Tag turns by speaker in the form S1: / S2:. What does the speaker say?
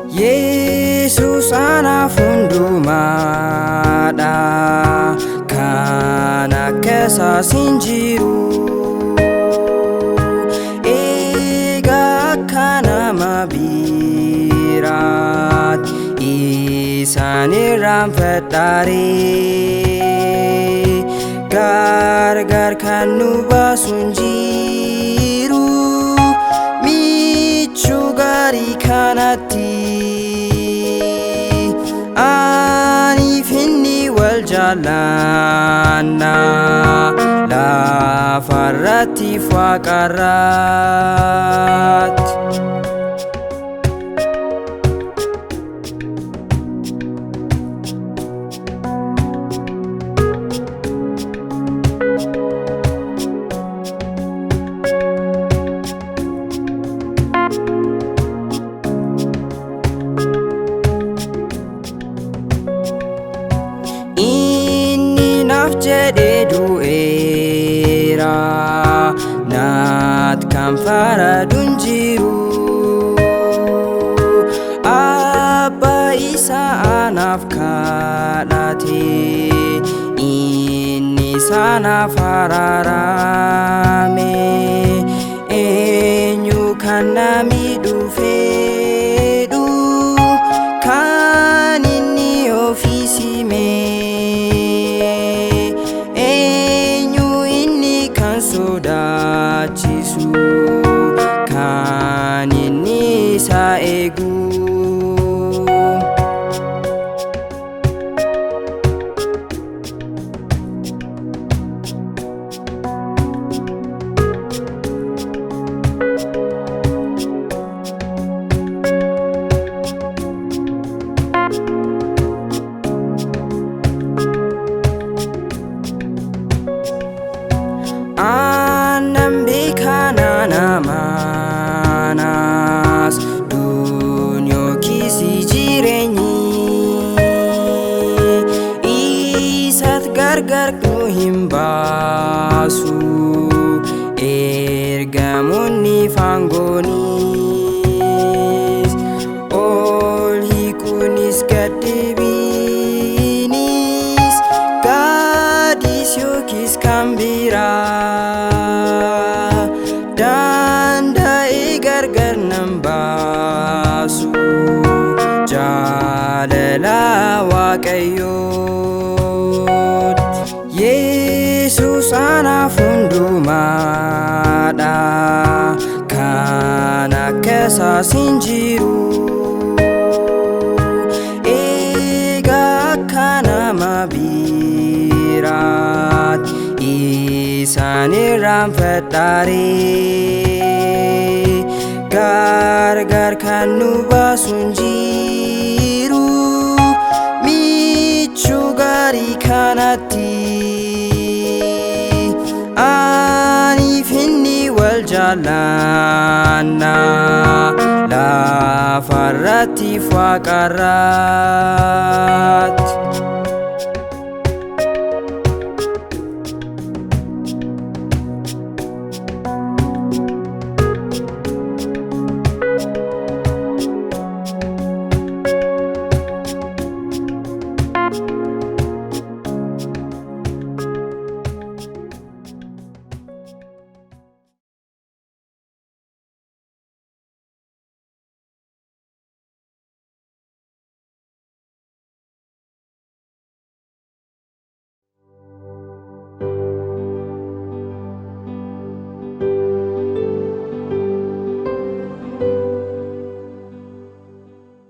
S1: Yesus anaaf hundumaadha, kan akka isaas hin jiru. Egaa akka nama biraatti isaan irraanfadhaaree, gargar kan nu baasu hin jiru. Michuu gaarii kanatti aniif inni wal jaallanna, lafarrattiif waaqarratti. Inni naaf jedhee du'eera, naat kan faradu hin jiru. Abbaa isaa anaaf kadhate, inni anaaf araarame. Eenyu kan na miidhu fedhu, kan inni ofii hime? Sodaachisu, kan inni isa eegu. Aannan beekana namaanas dunyookisi jireenyi, isat gargar nu hin baasu. Ergamoonni faangoonis ol hiikuunis gaddeebiinis, gaadis yookiis kan biraa danda'ee gargar nan baasu. Jaalala Waaqayyooti. Yesus anaaf hundumaadha, kan akka isaas hin jiru. Egaa akka nama biraatti isaan irraanfadhaaree, gargar kan nu baasu hin jiru. Michuu gaarii kanatti aniif inni wal jaallanna, lafarrattiif waaqarratti.